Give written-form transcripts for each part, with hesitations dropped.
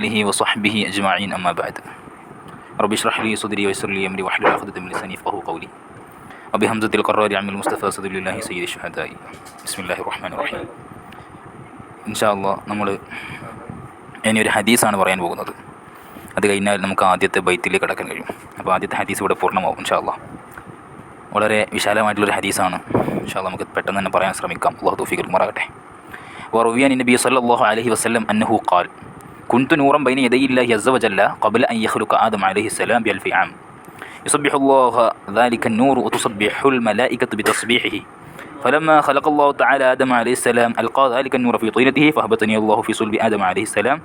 آله وصحبه أجمعين أما بعد رب اشرح لي صدري ويسر لي أمري واحلل عقدة من لساني يفقهوا قولي وبهمزة القرار عم المصطفى صدر لله سيد الشهداء بسم الله الرحمن الرحيم إن شاء الله നമ്മൾ ഇനിയൊരു ഹദീസാണ് പറയാൻ പോകുന്നത്. അത് കഴിഞ്ഞാൽ നമുക്ക് ആദ്യത്തെ ബൈത്തിലേക്ക് കടക്കാൻ കഴിയും. അപ്പോൾ ആദ്യത്തെ ഹദീസ് ഇവിടെ പൂർണ്ണമാവും ഇൻഷാ അല്ലാഹ്. വളരെ വിശാലമായിട്ടുള്ളൊരു ഹദീസാണ്. ഇൻഷാ അല്ലാഹ് നമുക്ക് പെട്ടെന്ന് തന്നെ പറയാൻ ശ്രമിക്കാം. അല്ലാഹു തൗഫീഖ് നൽകുമാറാകട്ടെ. വറുവിയ അൻ നബി സല്ലല്ലാഹു അലൈഹി വസല്ലം അന്നഹു ഖാൽ كنت نورا بين يدي الله عز وجل قبل أن يخلق آدم عليه السلام بألف عام يسبح الله ذلك النور وتصبح الملائكة بتصبيحه فلما خلق الله تعالى آدم عليه السلام ألقى ذلك النور في طينته فأهبطني الله في صلب آدم عليه السلام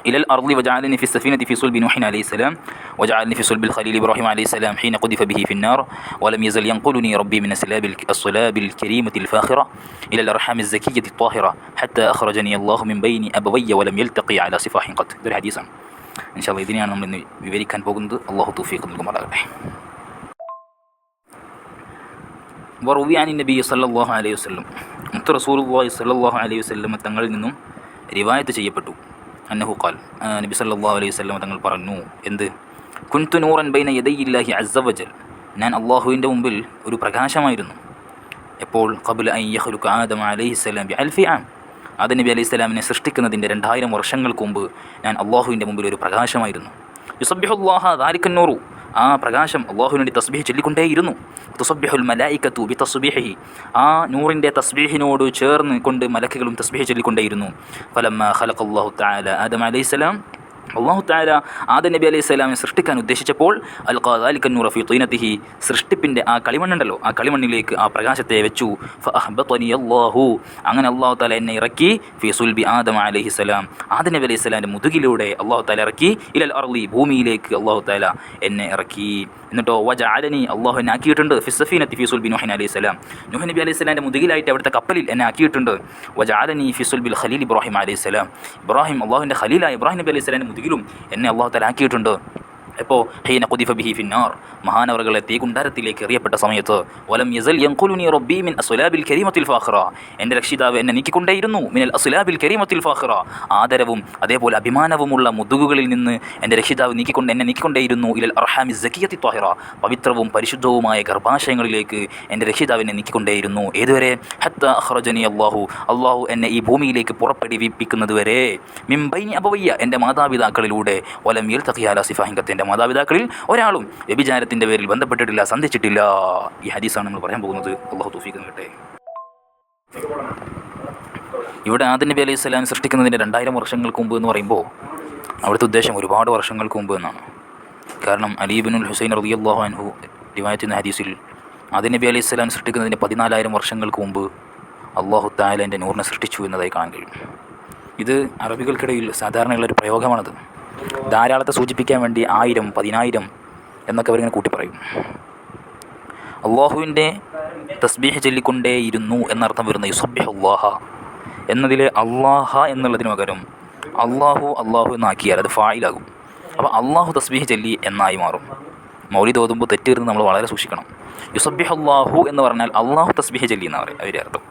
إلى الأرض وجعلني في السفينة في صلب نوح عليه السلام وجعلني في صلب الخليل إبراهيم عليه السلام حين قذف به في النار ولم يزل ينقلني ربي من الصلاب الكريمة الفاخرة إلى الأرحام الزكية الطاهرة حتى أخرجني الله من بين أبوي ولم يلتقي على صفاح قط. ഇതൊരു ഹദീസാണ്. ഇൻഷാ അല്ലാഹ് ഇതിനെയാണ് നമ്മൾ ഇന്ന് വിവരിക്കാൻ പോകുന്നത്. അല്ലാഹു തൗഫീഖ് നൽകുമാറാകട്ടെ. വറുവിയ അൻ നബി സല്ലല്ലാഹു അലൈഹി വസല്ലം മുത്ത് റസൂലുള്ളാഹി സല്ലല്ലാഹു അലൈഹി വസല്ലം തങ്ങളിൽ നിന്നും റിവായത്ത് ചെയ്യപ്പെട്ടു. അന്നഹു ഖാൽ നബി സല്ലല്ലാഹു അലൈഹി വസല്ലം തങ്ങൾ പറഞ്ഞു, എന്ത്? കുൻതു നൂറൻ ബൈന യദൈല്ലാഹി അസ്സ വജൽ, ഞാൻ അള്ളാഹുവിൻ്റെ മുമ്പിൽ ഒരു പ്രകാശമായിരുന്നു. എപ്പോൾ? ഖബ്ല അൻ യഖ്ലുഖ ആദം അലൈഹിസ്സലാം ബിഅൽഫി ആം, ആദം നബി അലൈഹിസ്സലാമിനെ സൃഷ്ടിക്കുന്നതിൻ്റെ 2000 വർഷങ്ങൾക്ക് മുമ്പ് ഞാൻ അള്ളാഹുവിൻ്റെ മുമ്പിൽ ഒരു പ്രകാശമായിരുന്നു. യുസബ്ബിഹുല്ലാഹ ദാലിക്കൻ നൂറു, ആ പ്രകാശം അള്ളാഹുവിന് വേണ്ടി തസ്ബീഹ് ചൊല്ലിക്കൊണ്ടേയിരുന്നു. തുസബ്ബിഹുൽ മലായികത്തു ബി തസ്ബീഹിഹി, ആ നൂറിൻ്റെ തസ്ബീഹിനോട് ചേർന്ന് കൊണ്ട് മലക്കുകളും തസ്ബീഹ് ചൊല്ലിക്കൊണ്ടേയിരുന്നു. ഫലമ്മ ഖലഖല്ലാഹു തആല ആദം അലൈഹിസ്സലാം, അല്ലാഹു തആല ആദം നബി അലൈഹിസ്സലാമിനെ സൃഷ്ടിക്കാൻ ഉദ്ദേശിച്ചപ്പോൾ അൽഖാ ദാലിക നൂറ ഫീ തീനതിഹി, സൃഷ്ടിപ്പിൻ്റെ ആ കളിമണ്ണുണ്ടല്ലോ, ആ കളിമണ്ണിലേക്ക് ആ പ്രകാശത്തെ വെച്ചു. ഫഅഹ്ബതനി അല്ലാഹു, അങ്ങനെ അല്ലാഹു തആല എന്നെ ഇറക്കി ഫീ സുൽബി ആദം അലൈഹിസ്സലാം, ആദം നബി അലൈഹിസ്സലാമിൻ്റെ മുതുകിലൂടെ അല്ലാഹു തആല ഇറക്കി. ഇലൽ അർളി, ഭൂമിയിലേക്ക് അല്ലാഹു തആല എന്നെ ഇറക്കി. എന്നിട്ടോ വജഅലനി, അല്ലാഹു എന്നെ ആക്കിയിട്ടുണ്ട് ഫി സഫീനത്തി ഫീ സുൽബി നൂഹ് അലൈഹിസ്സലാം, നൂഹ് നബി അലൈഹിസ്സലാമിൻ്റെ മുതുകിലായിട്ട് അവിടുത്തെ കപ്പലിൽ എന്നെ ആക്കിയിട്ടുണ്ട്. വജഅലനി ഫി സുൽബിൽ ഖലീൽ ഇബ്രാഹിം അലൈഹിസ്സലാം, ഇബ്രാഹിം അല്ലാഹുവിൻ്റെ ഖലീലായ ഇബ്രാഹിം നബി അലൈഹിസ്സലാമിൻ്റെ മുതുകിലും എന്നെ അല്ലാഹു തആല ആക്കിയിട്ടുണ്ട്. എപ്പോൾ? ഹീന ഖുദിഫ ബിഹി ഫിന്നാർ, മഹാനവറുകളെ തീകുണ്ടാരത്തിലേക്ക് എറിയപ്പെട്ട സമയത്ത്. വലം യസൽ യൻഖുലുനി റബ്ബി മിൻ അസ്ലാബിൽ കരീമത്തിൽ ഫാഖിറ, എൻ്റെ രക്ഷിതാവ് എന്നെ നീക്കിക്കൊണ്ടേയിരുന്നു. മിനൽ അസ്ലാബിൽ കരീമത്തിൽ ഫാഖിറ, ആദരവും അതേപോലെ അഭിമാനവുമുള്ള മുതുകുകളിൽ നിന്ന് എൻ്റെ രക്ഷിതാവ് എന്നെ നീക്കിക്കൊണ്ടേയിരുന്നു. ഇലൽ അർഹാമി സക്കിയത്തി ത്വാഹിറ, പവിത്രവും പരിശുദ്ധവുമായ ഗർഭാശയങ്ങളിലേക്ക് എൻ്റെ രക്ഷിതാവ് എന്നെ നീക്കിക്കൊണ്ടേയിരുന്നു. ഏതുവരെ? ഹത്ത അഖ്റജനി അല്ലാഹു, അല്ലാഹു എന്നെ ഈ ഭൂമിയിലേക്ക് പുറപ്പെടുവിപ്പിക്കുന്നത് വരെ. മിൻ ബൈനി അബവയ്യ, എൻ്റെ മാതാപിതാക്കളിലൂടെ. വലം യൽതഖി അലാ സിഫാഹിൻ ഖത്ത്, എൻ്റെ മാതാപിതാക്കളിൽ ഒരാളും വ്യഭിചാരത്തിൻ്റെ പേരിൽ ബന്ധപ്പെട്ടിട്ടില്ല, സന്ധിച്ചിട്ടില്ല. ഈ ഹദീസാണ് നമ്മൾ പറയാൻ പോകുന്നത്. അല്ലാഹു തൗഫീഖ് നൽകട്ടെ. ഇവിടെ ആദം നബി അലൈഹി സ്വലാം സൃഷ്ടിക്കുന്നതിൻ്റെ 2000 വർഷങ്ങൾക്ക് മുമ്പ് എന്ന് പറയുമ്പോൾ അവിടുത്തെ ഉദ്ദേശം ഒരുപാട് വർഷങ്ങൾക്ക് മുമ്പ് എന്നാണ്. കാരണം അലി ഇബ്നുൽ ഹുസൈൻ റളിയല്ലാഹു അൻഹു റിവായത്ത് ചെയ്യുന്ന ഹദീസിൽ ആദം നബി അലൈഹി സ്വലാം സൃഷ്ടിക്കുന്നതിൻ്റെ 14000 വർഷങ്ങൾക്ക് മുമ്പ് അല്ലാഹു തആല എൻ്റെ നൂറിനെ സൃഷ്ടിച്ചു എന്നതായി കാണാൻ കഴിയും. ഇത് അറബികൾക്കിടയിൽ സാധാരണയുള്ളൊരു പ്രയോഗമാണത്. ധാരാളത്തെ സൂചിപ്പിക്കാൻ വേണ്ടി 1000, 10000 എന്നൊക്കെ അവരിങ്ങനെ കൂട്ടി പറയും. അള്ളാഹുവിൻ്റെ തസ്ബീഹ് ചൊല്ലിക്കൊണ്ടേയിരുന്നു എന്നർത്ഥം വരുന്ന യുസബ്ബിഹുല്ലാഹ എന്നതിൽ അള്ളാഹ എന്നുള്ളതിന് പകരം അള്ളാഹു എന്നാക്കിയാൽ അത് ഫായിലാകും. അപ്പോൾ അള്ളാഹു തസ്ബീഹ് ചൊല്ലി എന്നായി മാറും. മൗലിദ് ഓതുമ്പോൾ തെറ്റിരുന്ന് നമ്മൾ വളരെ സൂക്ഷിക്കണം. യുസബ്ബിഹുല്ലാഹു എന്ന് പറഞ്ഞാൽ അള്ളാഹു തസ്ബീഹ് ചൊല്ലി എന്നാണ് പറയും അതിൻ്റെ അർത്ഥം.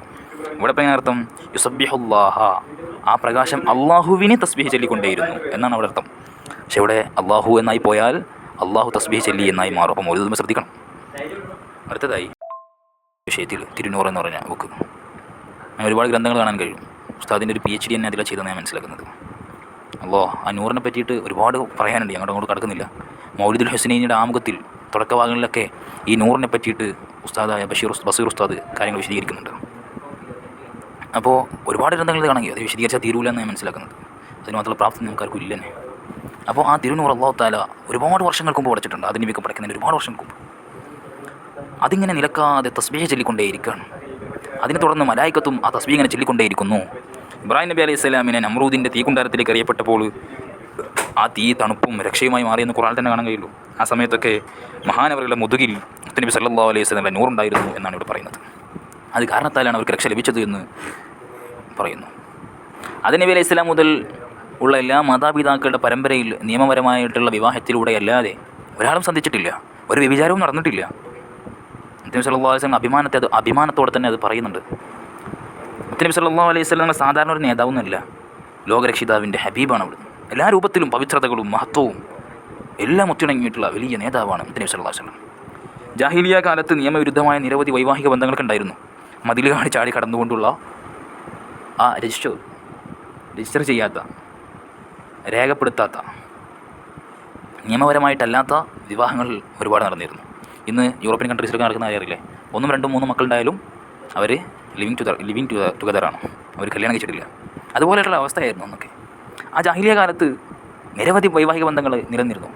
ഇവിടെ ഇപ്പം എങ്ങനെ അർത്ഥം? യുസബ്ബിഹുല്ലാഹ, ആ പ്രകാശം അള്ളാഹുവിനെ തസ്ബീഹ് ചൊല്ലിക്കൊണ്ടേയിരുന്നു എന്നാണ് അവിടെ അർത്ഥം. പക്ഷെ ഇവിടെ അള്ളാഹു എന്നായി പോയാൽ അള്ളാഹു തസ്ബീഹ് ചൊല്ലി എന്നായി മാറും. അപ്പോൾ മൗലിദ് നമ്മൾ ശ്രദ്ധിക്കണം. അടുത്തതായി വിഷയത്തിൽ തിരുനൂർ എന്ന് പറഞ്ഞ ബുക്ക്, അങ്ങനെ ഒരുപാട് ഗ്രന്ഥങ്ങൾ കാണാൻ കഴിയും. ഉസ്താദിൻ്റെ ഒരു PhD തന്നെ അതിലാണ് ചെയ്തതെന്ന് ഞാൻ മനസ്സിലാക്കുന്നത്. ആ നൂറിനെ പറ്റിയിട്ട് ഒരുപാട് പറയാനുണ്ട്, അങ്ങോട്ട് കടക്കുന്നില്ല. മൗലിദുൽ ഹുസ്നൈനിയുടെ ആമുഖത്തിൽ തുടക്കഭാഗങ്ങളിലൊക്കെ ഈ നൂറിനെ പറ്റിയിട്ട് ഉസ്താദായ ബഷീർ ഉസ്താദ് കാര്യങ്ങൾ വിശദീകരിക്കുന്നുണ്ട്. അപ്പോൾ ഒരുപാട് ഗ്രന്ഥങ്ങൾ കാണുമെങ്കിൽ അത് വിശദീകരിച്ചാൽ തീരൂല എന്ന് ഞാൻ മനസ്സിലാക്കുന്നത്. അതിന് മാത്രമുള്ള പ്രാപ്തി നമുക്കാർക്കും ഇല്ല തന്നെ. അപ്പോൾ ആ തിരുനൂർ അല്ലാഹു തആല ഒരുപാട് വർഷങ്ങൾക്ക് മുമ്പ് പഠിച്ചിട്ടുണ്ട്. അതിന് നബിക്ക് പഠിക്കുന്നതിന് ഒരുപാട് വർഷങ്ങൾക്ക് മുമ്പ് അതിങ്ങനെ നിലക്കാതെ തസ്ബീഹ് ചൊല്ലിക്കൊണ്ടേയിരിക്കുകയാണ്. അതിനെ തുടർന്ന് മലായികത്തും ആ തസ്ബീഹ് ഇങ്ങനെ ചൊല്ലിക്കൊണ്ടേയിരിക്കുന്നു. ഇബ്രാഹിം നബി അലൈഹി സ്വലാമിനെ നമ്രൂദിൻ്റെ തീകുണ്ടാരത്തിലേക്ക് എറിയപ്പെട്ടപ്പോൾ ആ തീ തണുപ്പും രക്ഷയുമായി മാറിയെന്ന് ഖുർആനിൽ തന്നെ കാണാൻ കഴിയുള്ളൂ. ആ സമയത്തൊക്കെ മഹാനവറുകളുടെ മുതുകിൽ നബി സല്ലല്ലാഹു അലൈഹി വസല്ലം നൂറുണ്ടായിരുന്നു എന്നാണ് ഇവിടെ പറയുന്നത്. അത് കാരണത്താലാണ് അവർക്ക് രക്ഷ ലഭിച്ചത് എന്ന് പറയുന്നു. ആദം നബി അലൈഹി സ്വലാം മുതൽ ഉള്ള എല്ലാ മാതാപിതാക്കളുടെ പരമ്പരയിൽ നിയമപരമായിട്ടുള്ള വിവാഹത്തിലൂടെ അല്ലാതെ ഒരാളും സന്ധിച്ചിട്ടില്ല, ഒരു വ്യഭിചാരവും നടന്നിട്ടില്ല. നബി സല്ലല്ലാഹു അലൈഹി വസല്ലം അഭിമാനത്തോടെ തന്നെ അത് പറയുന്നുണ്ട്. നബി സല്ലല്ലാഹു അലൈഹി വസല്ലം സാധാരണ ഒരു നേതാവൊന്നുമല്ല, ലോകരക്ഷിതാവിൻ്റെ ഹബീബാണ് അവിടുന്ന്. എല്ലാ രൂപത്തിലും പവിത്രതകളും മഹത്വവും എല്ലാം ഒത്തിണങ്ങിയിട്ടുള്ള വലിയ നേതാവാണ് മുത്തനബി സല്ലല്ലാഹു അലൈഹി വസല്ലം. ജാഹിലിയ കാലത്ത് നിയമവിരുദ്ധമായ നിരവധി വൈവാഹിക ബന്ധങ്ങളൊക്കെ ഉണ്ടായിരുന്നു. മതിലുകാണി ചാടി കടന്നുകൊണ്ടുള്ള ആ രജിസ്റ്റർ ചെയ്യാത്ത, രേഖപ്പെടുത്താത്ത, നിയമപരമായിട്ടല്ലാത്ത വിവാഹങ്ങൾ ഒരുപാട് നടന്നിരുന്നു. ഇന്ന് യൂറോപ്യൻ കൺട്രീസിലൊക്കെ നടക്കുന്ന അറിയില്ലേ, 1, 2, 3 മക്കളുണ്ടായാലും അവർ ലിവിങ് ടുഗദറാണ്, അവർ കല്യാണം കഴിച്ചിട്ടില്ല. അതുപോലെയുള്ള അവസ്ഥയായിരുന്നു അന്നൊക്കെ. ആ ജാഹിലിയ കാലത്ത് നിരവധി വൈവാഹിക ബന്ധങ്ങൾ നിലനിന്നിരുന്നു,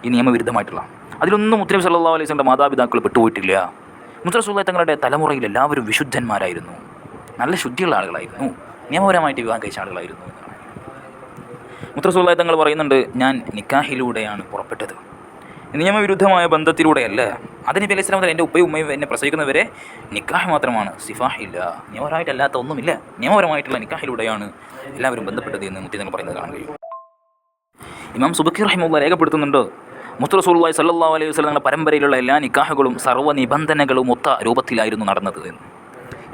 ഈ നിയമവിരുദ്ധമായിട്ടുള്ള. അതിലൊന്നും മുത്തനബി സല്ലല്ലാഹു അലൈഹി വസല്ലം മാതാപിതാക്കൾ പെട്ടുപോയിട്ടില്ല. മുത്തനബി റസൂലുള്ളാഹി തങ്ങളുടെ തലമുറയിൽ എല്ലാവരും വിശുദ്ധന്മാരായിരുന്നു, നല്ല ശുദ്ധിയുള്ള ആളുകളായിരുന്നു, നിയമപരമായിട്ട് വിവാഹം കഴിച്ച ആളുകളായിരുന്നു എന്നാണ്. മുത്തനബി റസൂലുള്ളാഹി തങ്ങൾ പറയുന്നുണ്ട്, ഞാൻ നിക്കാഹിലൂടെയാണ് പുറപ്പെട്ടത്, നിയമവിരുദ്ധമായ ബന്ധത്തിലൂടെയല്ല. അതിന് നബി അലൈഹി സ്വലാം എൻ്റെ ഉപ്പയും ഉമ്മയും എന്നെ പ്രസവിക്കുന്നവരെ നിക്കാഹ് മാത്രമാണ്, സിഫാഹില്ല, നിയമപരമായിട്ടല്ലാത്ത ഒന്നുമില്ല, നിയമപരമായിട്ടുള്ള നിക്കാഹിലൂടെയാണ് എല്ലാവരും ബന്ധപ്പെട്ടത് എന്ന് മുത്തി തങ്ങൾ പറയുന്നത് കാണാൻ കഴിയും. ഇമാം സുബക്കി റഹിമഹുല്ലാഹ് രേഖപ്പെടുത്തുന്നുണ്ട്, മുത്തനബി റസൂലുള്ളാഹി സ്വല്ലല്ലാഹു അലൈഹി വസല്ലം തങ്ങളുടെ പരമ്പരയിലുള്ള എല്ലാ നിക്കാഹുകളും സർവ്വ നിബന്ധനകളും ഒത്ത രൂപത്തിലായിരുന്നു നടന്നത് എന്ന്.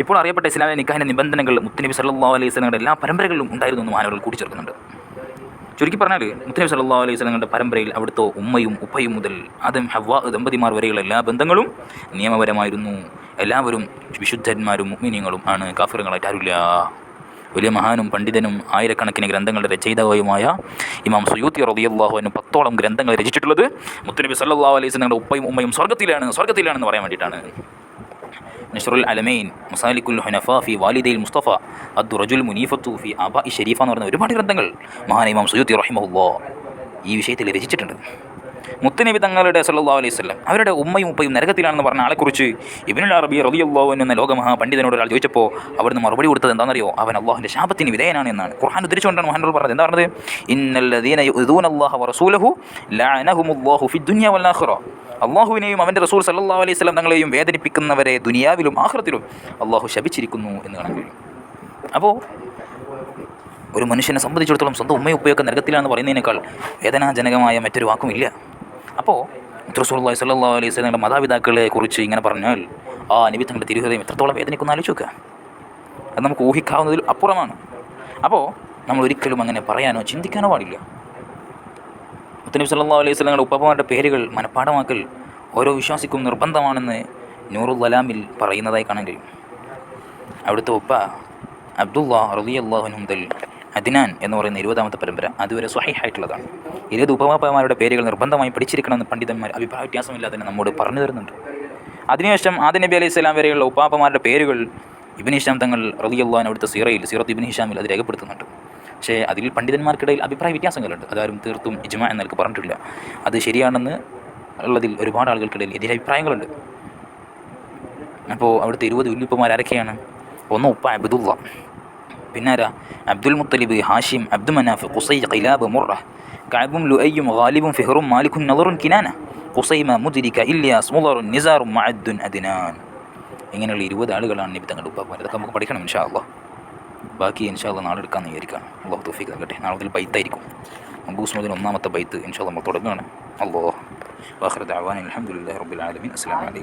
ഇപ്പോൾ അറിയപ്പെട്ട ഇസ്ലാമിലെ നിക്കാഹിൻ്റെ നിബന്ധനകൾ മുത്തനബി സല്ലല്ലാഹു അലൈഹി വസല്ലം എല്ലാ പരമ്പരകളിലും ഉണ്ടായിരുന്നു എന്ന് മഹാനവറുകൾ കൂട്ടിച്ചേർക്കുന്നുണ്ട്. ചുരുക്കി പറഞ്ഞാൽ മുത്തനബി സല്ലല്ലാഹു അലൈഹി വസല്ലം പരമ്പരയിൽ അവിടുത്തെ ഉമ്മയും ഉപ്പയും മുതൽ ആദം ഹവ്വ ദമ്പതിമാർ വരെയുള്ള എല്ലാ ബന്ധങ്ങളും നിയമപരമായിരുന്നു. എല്ലാവരും വിശുദ്ധന്മാരും മുഅ്മിനീങ്ങളും ആണ്, കാഫിറുകളായിട്ട് ആരുമില്ല. വലിയ മഹാനും പണ്ഡിതനും ആയിരക്കണക്കിന് ഗ്രന്ഥങ്ങളുടെ രചയിതാവുമായ ഇമാം സുയൂത്തി റളിയല്ലാഹു അൻഹു 10ഓളം ഗ്രന്ഥങ്ങൾ രചിച്ചിട്ടുള്ളത് മുത്തനബി സല്ലല്ലാഹു അലൈഹി വസല്ലം ഉപ്പയും ഉമ്മയും സ്വർഗ്ഗത്തിലാണെന്ന് പറയാൻ വേണ്ടിയിട്ടാണ്. നഷ്റുൽ അലമൈൻ, മസാലിക്കുൽ ഹുനഫാ ഫി വാലിദൈൽ മുസ്തഫ, അദ്ദുറജുൽ മുനീഫത്തു ഫി ആബാഇ ഷരീഫ എന്ന് പറയുന്ന ഒരുപാട് ഗ്രന്ഥങ്ങൾ മഹാൻ ഇമാം സുയൂത്തി റഹിമഹുല്ലാഹ് ഈ വിഷയത്തിൽ രചിച്ചിട്ടുണ്ട്. മുത്തനബി തങ്ങളുടെ സല്ലല്ലാഹു അലൈഹി വസല്ലം അവരുടെ ഉമ്മയും ഉപ്പയും നരകത്തിലാണെന്ന് പറഞ്ഞ ആളെക്കുറിച്ച് ഇബ്നുൽ അറബി റളിയല്ലാഹു അൻഹു എന്ന ലോകമഹാ പണ്ഡിതനോട് ഒരാൾ ചോദിച്ചപ്പോൾ അവിടുന്ന് മറുപടി കൊടുത്തത് എന്താണെന്നറിയോ? അവൻ അള്ളാഹുവിൻ്റെ ശാപത്തിന് വിധേയനാണ് എന്നാണ്. ഖുർആൻ ഉദ്ധരിച്ചുകൊണ്ടാണ് മഹാനവർ പറഞ്ഞത്. എന്താ പറഞ്ഞത്? ഇന്നല്ലദീന യുഅ്ദൂനല്ലാഹ വറസൂലഹു ലഅനഹുമുല്ലാഹു ഫിദ്ദുനിയ വൽ ആഖിറ. അള്ളാഹുവിനെയും അവൻ്റെ റസൂൽ സല്ലല്ലാഹു അലൈഹി വസല്ലം തങ്ങളെയും വേദനിപ്പിക്കുന്നവരെ ദുനിയാവിലും ആഖിറത്തിലും അള്ളാഹു ശപിച്ചിരിക്കുന്നു എന്ന് കാണാൻ കഴിയും. അപ്പോൾ ഒരു മനുഷ്യനെ സംബന്ധിച്ചിടത്തോളം സ്വന്തം ഉമ്മയും ഉപ്പയൊക്കെ നരകത്തിലാണെന്ന് പറയുന്നതിനേക്കാൾ വേദനാജനകമായ മറ്റൊരു വാക്കുമില്ല. അപ്പോൾ റസൂലുള്ളാഹി സ്വല്ലല്ലാഹു അലൈഹി വസല്ലം മാതാപിതാക്കളെ കുറിച്ച് ഇങ്ങനെ പറഞ്ഞാൽ ആ നബി തങ്ങളുടെ തിരുഹൃദയം എത്രത്തോളം വേദനിക്കുന്ന ആലോചിച്ച് നോക്കുക. അത് നമുക്ക് ഊഹിക്കാവുന്നതിൽ അപ്പുറമാണ്. അപ്പോൾ നമ്മൾ ഒരിക്കലും അങ്ങനെ പറയാനോ ചിന്തിക്കാനോ പാടില്ല. മുത്തനബി സല്ലല്ലാഹു അലൈഹി വസല്ലം ഉപ്പമാരുടെ പേരുകൾ മനഃപ്പാഠമാക്കൽ ഓരോ വിശ്വാസിക്കും നിർബന്ധമാണെന്ന് നൂറുൽ ദലാമിൽ പറയുന്നതായി കാണാൻ കഴിയും. അവിടുത്തെ ഉപ്പ അബ്ദുല്ലാ റളിയല്ലാഹു അൻഹു മുതൽ അദ്നാൻ എന്ന് പറയുന്ന 20ാമത്തെ പരമ്പര അതുവരെ സ്വഹീഹായിട്ടുള്ളതാണ്. 20 ഉപമാപ്പമാരുടെ പേരുകൾ നിർബന്ധമായി പഠിച്ചിരിക്കണമെന്ന് പണ്ഡിതന്മാർ അഭിപ്രായ വ്യത്യാസമില്ലാതെ തന്നെ നമ്മോട് പറഞ്ഞു തരുന്നുണ്ട്. അതിനുശേഷം ആദം നബി അലൈഹി സ്വലാം വരെയുള്ള ഉപ്പാപ്പമാരുടെ പേരുകൾ ഇബ്നു ഹിഷാം തങ്ങൾ റളിയല്ലാഹു അൻഹു അവിടുത്തെ സീറത്ത് ഇബ്നു ഹിഷാമിൽ അത് രേഖപ്പെടുത്തുന്നുണ്ട്. പക്ഷേ അതിൽ പണ്ഡിതന്മാർക്കിടയിൽ അഭിപ്രായ വ്യത്യാസങ്ങളുണ്ട്. അതാരും തീർത്തും ഇജ്മാ എന്നൊക്കെ പറഞ്ഞിട്ടില്ല. അത് ശരിയാണെന്ന് ഉള്ളതിൽ ഒരുപാട് ആളുകൾക്കിടയിൽ എതിരഭിപ്രായങ്ങളുണ്ട്. അപ്പോൾ അവിടുത്തെ 20 വല്യുപ്പമാർ ആരൊക്കെയാണ്? ഒന്ന് ഉപ്പ അബ്ദുള്ള, പിന്നാരാ അബ്ദുൽ മുത്തലിബ്, ഹാഷിം, അബ്ദു മനാഫ്, ഖുസൈ, ഖിലാബ്, മുറ, കഅബും ലുഅയ്യും, ഗാലിബും, ഫിഹ്റും, മാലിക്കും, നളറുൻ, കിനാന, ഖുസൈമ, മുദ്രിക, ഇല്യാസ്, മുളറുൻ, നിസാറും, മഅദ്ദുൻ, അദ്നാൻ. ഇങ്ങനെയുള്ള 20 ആളുകളാണ് നബി തങ്ങളുടെ ഉപ്പാപ്പമാർ. അതൊക്കെ നമുക്ക് പഠിക്കണം ഇൻഷാ അല്ലാഹ്. ബാക്കി ഇൻഷാ അല്ലാഹ് നാളെ എടുക്കാമെന്ന് വിചാരിക്കുകയാണ്. അല്ലാഹു തൗഫീഖ് നൽകട്ടെ. നാളെ മുതൽ ബൈത്തായിരിക്കും. മഖൂസ് മുതൽ 1ാമത്തെ ബൈത്ത് ഇൻഷാ അല്ലാഹ് നമ്മൾ തുടങ്ങുകയാണ്. അല്ലാഹു ആഖിറു ദഅവാന അൽഹംദുലില്ലാഹി റബ്ബിൽ ആലമീൻ. അസ്സലാമു അലൈക്കും.